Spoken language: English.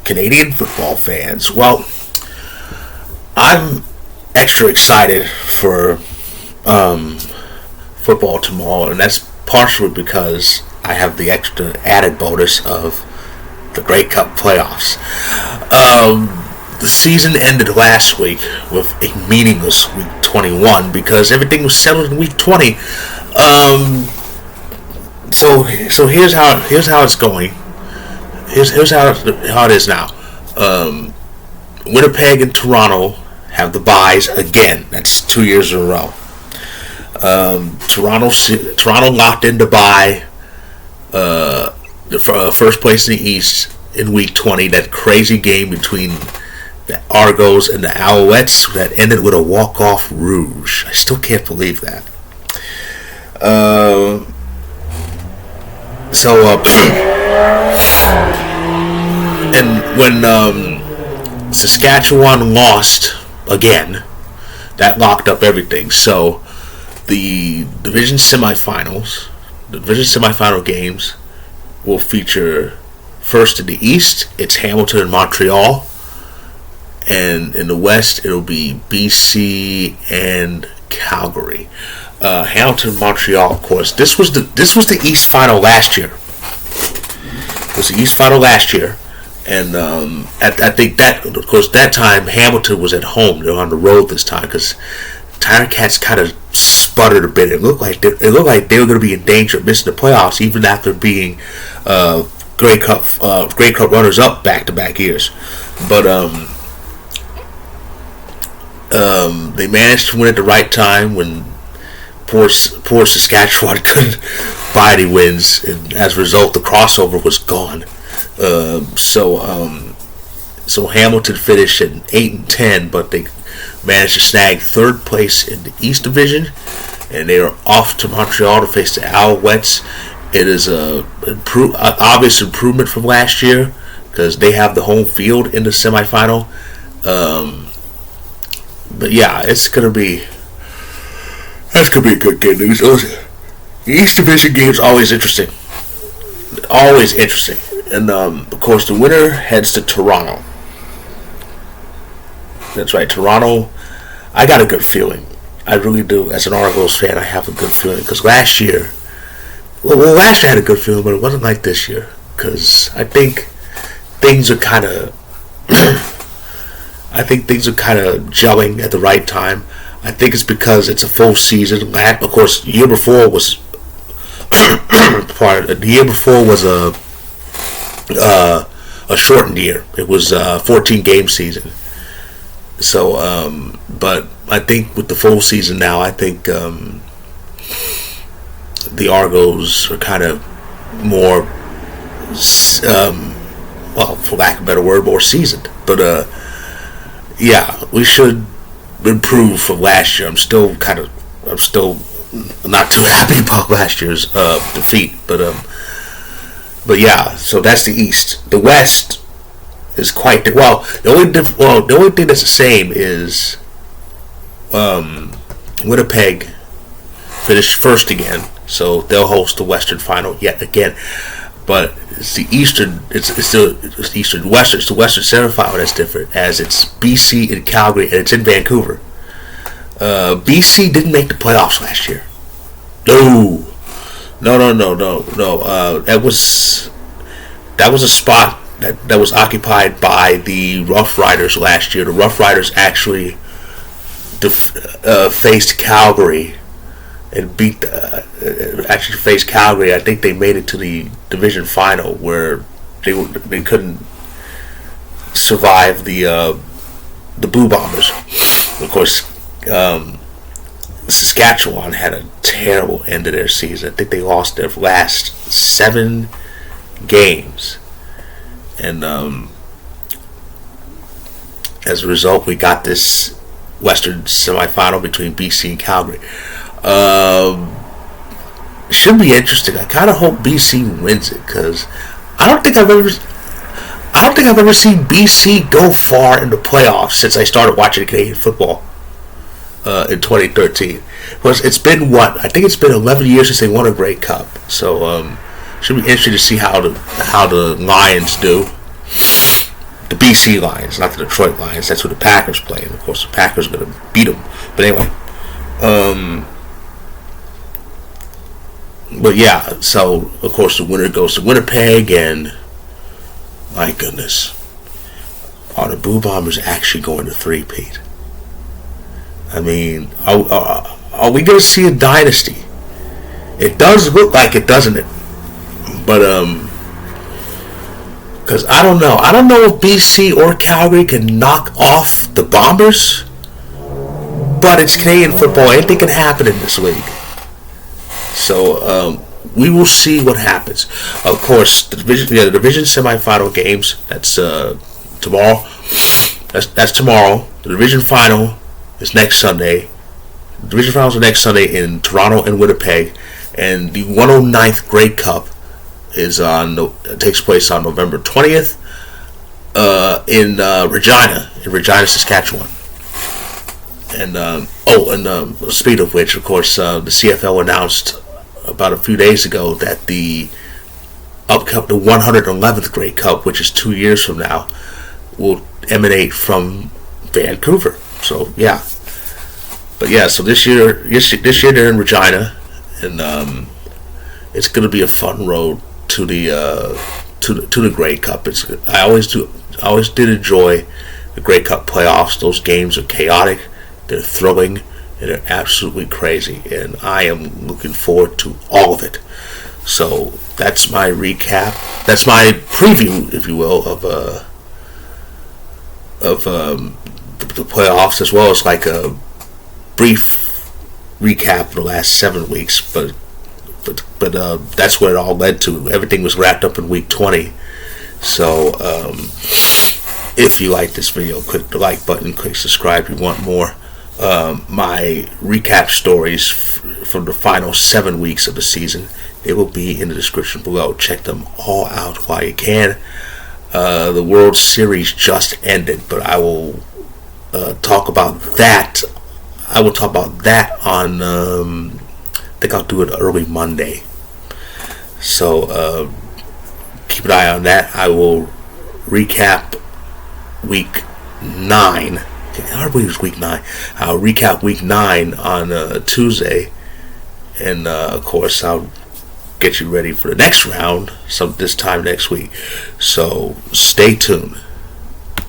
Canadian football fans. Well, I'm extra excited for football tomorrow, and that's partially because I have the extra added bonus of the Grey Cup playoffs. The season ended last week with a meaningless week 21 because everything was settled in week 20. So here's how it's going. Here's how it is now. Winnipeg and Toronto have the byes again. That's 2 years in a row. Toronto locked in to bye the first place in the East in week 20. That crazy game between the Argos and the Alouettes that ended with a walk-off rouge. I still can't believe that. And when Saskatchewan lost again, that locked up everything. So the division semifinal games will feature first in the East, it's Hamilton and Montreal. And in the West, it'll be BC and Calgary. Hamilton, Montreal, of course. This was the East final last year. It was the East final last year, and I think that, of course, that time Hamilton was at home. They were on the road this time because Tiger Cats kind of sputtered a bit. It looked like they were going to be in danger of missing the playoffs, even after being Grey Cup runners up back-to-back years. But they managed to win at the right time when poor Saskatchewan couldn't buy any wins, and as a result, the crossover was gone. So Hamilton finished at 8-10, but they managed to snag third place in the East Division, and they are off to Montreal to face the Alouettes. It is a obvious improvement from last year because they have the home field in the semifinal. But yeah, that's gonna be a good game. The East Division games always interesting, and of course the winner heads to Toronto. That's right, Toronto. I got a good feeling. I really do. As an Argos fan, I have a good feeling because last year I had a good feeling, but it wasn't like this year because I think things are kind of. gelling at the right time. I think it's because it's a full season. Of course, the year before was a shortened year. It was a 14-game season. So, but I think with the full season now, I think the Argos are kind of more, for lack of a better word, more seasoned. But yeah, we should improve from last year. I'm still not too happy about last year's defeat, but yeah. So that's the East. The West is quite well. The only thing that's the same is Winnipeg finished first again, so they'll host the Western Final yet again. But it's the Eastern. It's the Eastern Western. It's the Western semifinal that's different, as it's BC and Calgary, and it's in Vancouver. BC didn't make the playoffs last year. No. That was a spot that was occupied by the Rough Riders last year. The Rough Riders actually faced Calgary and faced Calgary. I think they made it to the division final where they couldn't survive the Blue Bombers. Of course, Saskatchewan had a terrible end of their season. I think they lost their last 7 games, and as a result, we got this Western semifinal between BC and Calgary. Should be interesting. I kind of hope BC wins it because I don't think I've ever seen BC go far in the playoffs since I started watching Canadian football in 2013. It's been I think it's been 11 years since they won a Grey Cup. So should be interesting to see how the Lions do. the BC Lions, not the Detroit Lions. That's who the Packers play, and of course the Packers are going to beat them. But anyway, but yeah. So of course the winner goes to Winnipeg, and my goodness, are the Blue Bombers actually going to three-peat? I mean, are we going to see a dynasty? It does look like it, doesn't it? But because I don't know if BC or Calgary can knock off the Bombers. But it's Canadian football. Anything can happen in this league. So we will see what happens. Of course, the division semifinal games. That's tomorrow. That's tomorrow. The division final is next Sunday. The division finals are next Sunday in Toronto and Winnipeg, and the 109th Grey Cup takes place on November 20th in Regina, Saskatchewan. And speaking of which, of course, the CFL announced about a few days ago that the 111th Grey Cup, which is 2 years from now, will emanate from Vancouver. So yeah, but yeah, so this year they're in Regina, and it's going to be a fun road to the Grey Cup. I always did enjoy the Grey Cup playoffs. Those games are chaotic, they're thrilling, and they're absolutely crazy, and I am looking forward to all of it. So that's my recap. That's my preview, if you will, of the playoffs, as well as like a brief recap of the last 7 weeks. But that's what it all led to. Everything was wrapped up in week 20. So if you like this video, click the like button, click subscribe if you want more. My recap stories from the final 7 weeks of the season, they will be in the description below. Check them all out while you can. The World Series just ended, but I will talk about that. I will talk about that on I think I'll do it early Monday. So keep an eye on that. I will recap week 9. I believe it's week 9. I'll recap week 9 on Tuesday, and of course I'll get you ready for the next round this time next week. So stay tuned.